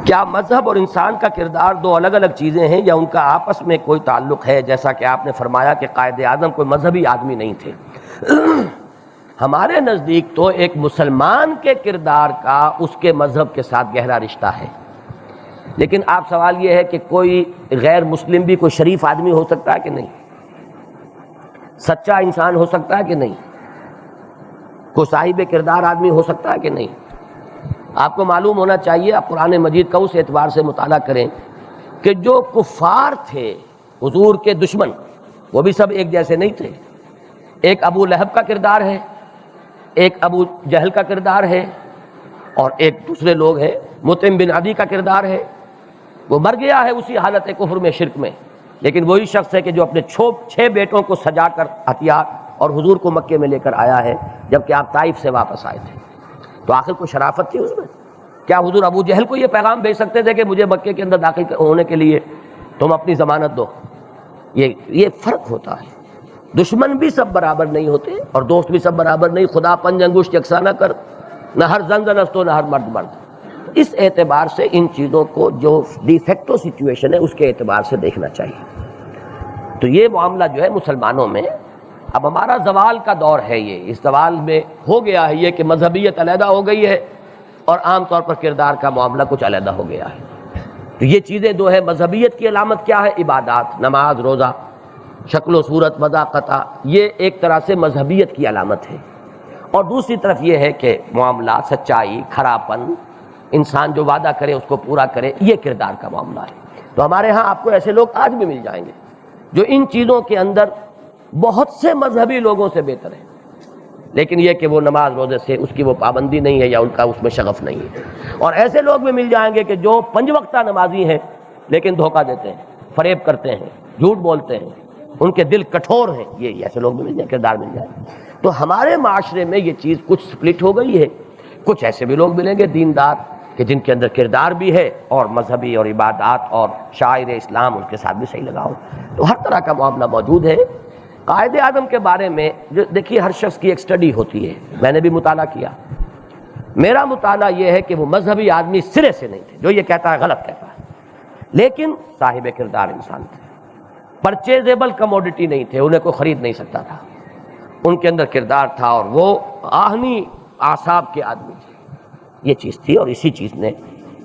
کیا مذہب اور انسان کا کردار دو الگ الگ چیزیں ہیں یا ان کا آپس میں کوئی تعلق ہے؟ جیسا کہ آپ نے فرمایا کہ قائد اعظم کوئی مذہبی آدمی نہیں تھے۔ ہمارے نزدیک تو ایک مسلمان کے کردار کا اس کے مذہب کے ساتھ گہرا رشتہ ہے، لیکن آپ سوال یہ ہے کہ کوئی غیر مسلم بھی کوئی شریف آدمی ہو سکتا ہے کہ نہیں؟ سچا انسان ہو سکتا ہے کہ نہیں؟ کوئی صاحب کردار آدمی ہو سکتا ہے کہ نہیں؟ آپ کو معلوم ہونا چاہیے، آپ قرآن مجید کا اس اعتبار سے مطالعہ کریں کہ جو کفار تھے حضور کے دشمن، وہ بھی سب ایک جیسے نہیں تھے۔ ایک ابو لہب کا کردار ہے، ایک ابو جہل کا کردار ہے، اور ایک دوسرے لوگ ہیں مطعم بن عدی کا کردار ہے۔ وہ مر گیا ہے اسی حالت کفر میں، شرک میں، لیکن وہی شخص ہے کہ جو اپنے 6 بیٹوں کو سجا کر ہتھیار اور حضور کو مکے میں لے کر آیا ہے جبکہ آپ طائف سے واپس آئے تھے۔ تو آخر کوئی شرافت تھی اس میں؟ کیا حضور ابو جہل کو یہ پیغام بھیج سکتے تھے کہ مجھے مکے کے اندر داخل ہونے کے لیے تم اپنی ضمانت دو؟ یہ فرق ہوتا ہے۔ دشمن بھی سب برابر نہیں ہوتے اور دوست بھی سب برابر نہیں۔ خدا پنج انگشت یکساں نہ کر، نہ ہر زن زن است و نہ ہر مرد مرد۔ اس اعتبار سے ان چیزوں کو جو ڈی فیکٹو سچویشن ہے اس کے اعتبار سے دیکھنا چاہیے۔ تو یہ معاملہ جو ہے مسلمانوں میں اب ہمارا زوال کا دور ہے، یہ اس زوال میں ہو گیا ہے یہ کہ مذہبیت علیحدہ ہو گئی ہے اور عام طور پر کردار کا معاملہ کچھ علیحدہ ہو گیا ہے۔ تو یہ چیزیں دو ہے۔ مذہبیت کی علامت کیا ہے؟ عبادات، نماز، روزہ، شکل و صورت، وضاقتہ، یہ ایک طرح سے مذہبیت کی علامت ہے۔ اور دوسری طرف یہ ہے کہ معاملہ، سچائی، کھراپن، انسان جو وعدہ کرے اس کو پورا کرے، یہ کردار کا معاملہ ہے۔ تو ہمارے ہاں آپ کو ایسے لوگ آج بھی مل جائیں گے جو ان چیزوں کے اندر بہت سے مذہبی لوگوں سے بہتر ہیں، لیکن یہ کہ وہ نماز روزے سے اس کی وہ پابندی نہیں ہے یا ان کا اس میں شغف نہیں ہے۔ اور ایسے لوگ بھی مل جائیں گے کہ جو 5 وقتہ نمازی ہیں لیکن دھوکہ دیتے ہیں، فریب کرتے ہیں، جھوٹ بولتے ہیں، ان کے دل کٹھور ہیں۔ یہ ایسے لوگ بھی مل جائیں، کردار مل جائیں۔ تو ہمارے معاشرے میں یہ چیز کچھ سپلٹ ہو گئی ہے۔ کچھ ایسے بھی لوگ ملیں گے دیندار کہ جن کے اندر کردار بھی ہے اور مذہبی اور عبادات اور شاعر اسلام ان کے ساتھ بھی صحیح لگاؤ۔ تو ہر طرح کا معاملہ موجود ہے۔ قائد اعظم کے بارے میں دیکھیے، ہر شخص کی ایک سٹڈی ہوتی ہے، میں نے بھی مطالعہ کیا۔ میرا مطالعہ یہ ہے کہ وہ مذہبی آدمی سرے سے نہیں تھے، جو یہ کہتا ہے غلط کہتا ہے، لیکن صاحب کردار انسان تھے۔ پرچیزیبل کموڈٹی نہیں تھے، انہیں کوئی خرید نہیں سکتا تھا، ان کے اندر کردار تھا اور وہ آہنی اعصاب کے آدمی تھے۔ یہ چیز تھی اور اسی چیز نے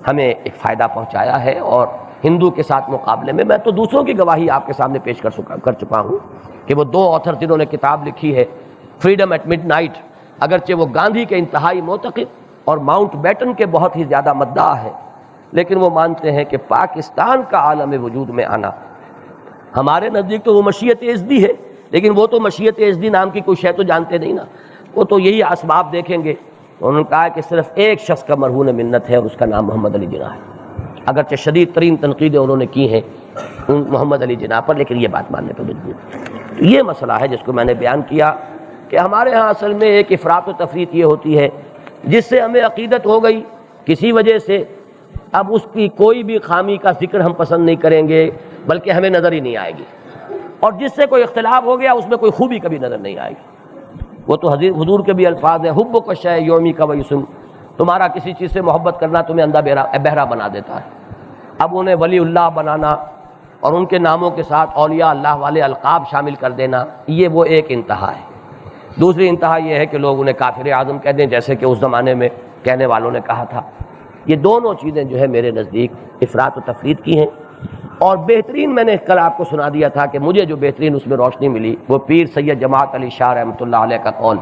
ہمیں ایک فائدہ پہنچایا ہے۔ اور ہندو کے ساتھ مقابلے میں تو دوسروں کی گواہی آپ کے سامنے پیش کر چکا ہوں کہ وہ 2 آتھر جنہوں نے کتاب لکھی ہے فریڈم ایٹ مڈ نائٹ، اگرچہ وہ گاندھی کے انتہائی معتقد اور ماؤنٹ بیٹن کے بہت ہی زیادہ مداح ہیں، لیکن وہ مانتے ہیں کہ پاکستان کا عالم وجود میں آنا ہمارے نزدیک تو وہ مشیت ازدی ہے، لیکن وہ تو مشیت ازدی نام کی کوئی شے تو جانتے نہیں نا۔ وہ تو یہی اسباب دیکھیں گے۔ انہوں نے کہا کہ صرف ایک شخص کا مرہون منت ہے اور اس کا نام محمد علی جناح ہے، اگرچہ شدید ترین تنقیدیں انہوں نے کی ہیں محمد علی جناح پر، لیکن یہ بات ماننے پر مجبور۔ یہ مسئلہ ہے جس کو میں نے بیان کیا کہ ہمارے ہاں اصل میں ایک افراط و تفریط یہ ہوتی ہے جس سے ہمیں عقیدت ہو گئی کسی وجہ سے، اب اس کی کوئی بھی خامی کا ذکر ہم پسند نہیں کریں گے بلکہ ہمیں نظر ہی نہیں آئے گی، اور جس سے کوئی اختلاف ہو گیا اس میں کوئی خوبی کبھی نظر نہیں آئے گی۔ وہ تو حضور کے بھی الفاظ ہیں، حب کا شے یومی کا ویسم، تمہارا کسی چیز سے محبت کرنا تمہیں اندھا بہرا بنا دیتا ہے۔ اب انہیں ولی اللہ بنانا اور ان کے ناموں کے ساتھ اولیاء اللہ والے القاب شامل کر دینا، یہ وہ ایک انتہا ہے۔ دوسری انتہا یہ ہے کہ لوگ انہیں کافر اعظم کہہ دیں، جیسے کہ اس زمانے میں کہنے والوں نے کہا تھا۔ یہ دونوں چیزیں جو ہے میرے نزدیک افراط و تفریط کی ہیں، اور بہترین میں نے کل آپ کو سنا دیا تھا کہ مجھے جو بہترین اس میں روشنی ملی وہ پیر سید جماعت علی شاہ رحمۃ اللہ علیہ کا قول،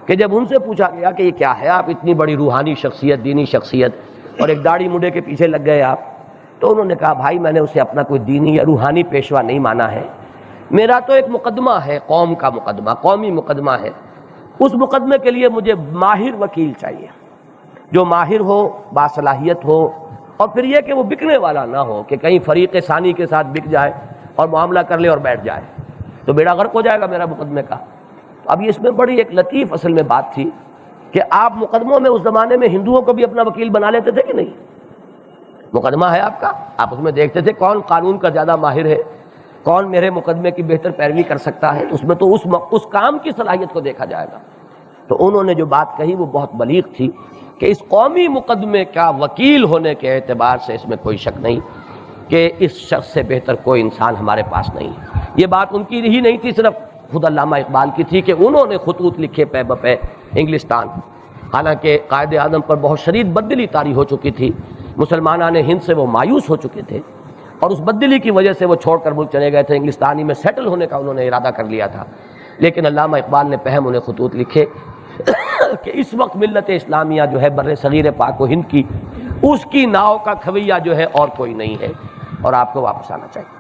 کہ جب ان سے پوچھا گیا کہ یہ کیا ہے، آپ اتنی بڑی روحانی شخصیت، دینی شخصیت، اور ایک داڑھی مڈے کے پیچھے لگ گئے آپ، تو انہوں نے کہا بھائی میں نے اسے اپنا کوئی دینی یا روحانی پیشوا نہیں مانا ہے، میرا تو ایک مقدمہ ہے، قوم کا مقدمہ، قومی مقدمہ ہے، اس مقدمے کے لیے مجھے ماہر وکیل چاہیے، جو ماہر ہو، باصلاحیت ہو، اور پھر یہ کہ وہ بکنے والا نہ ہو کہ کہیں فریق ثانی کے ساتھ بک جائے اور معاملہ کر لے اور بیٹھ جائے تو بیڑا غرق ہو جائے گا میرا مقدمے کا۔ اب اس میں بڑی ایک لطیف اصل میں بات تھی کہ آپ مقدموں میں اس زمانے میں ہندوؤں کو بھی اپنا وکیل بنا لیتے تھے کہ نہیں؟ مقدمہ ہے آپ کا، آپ اس میں دیکھتے تھے کون قانون کا زیادہ ماہر ہے، کون میرے مقدمے کی بہتر پیروی کر سکتا ہے، اس میں تو اس کام کی صلاحیت کو دیکھا جائے گا۔ تو انہوں نے جو بات کہی وہ بہت بلیغ تھی، کہ اس قومی مقدمے کا وکیل ہونے کے اعتبار سے اس میں کوئی شک نہیں کہ اس شخص سے بہتر کوئی انسان ہمارے پاس نہیں ہے۔ یہ بات ان کی ہی نہیں تھی صرف، خود علامہ اقبال کی تھی کہ انہوں نے خطوط لکھے پے بپے انگلستان، حالانکہ قائد اعظم پر بہت شدید بددلی طاری ہو چکی تھی، مسلمانان ہند سے وہ مایوس ہو چکے تھے اور اس بددلی کی وجہ سے وہ چھوڑ کر ملک چلے گئے تھے، انگلستانی میں سیٹل ہونے کا انہوں نے ارادہ کر لیا تھا، لیکن علامہ اقبال نے پہم انہیں خطوط لکھے کہ اس وقت ملت اسلامیہ جو ہے بر صغیر پاک و ہند کی، اس کی ناؤ کا کھویہ جو ہے اور کوئی نہیں ہے اور آپ کو واپس آنا چاہیے۔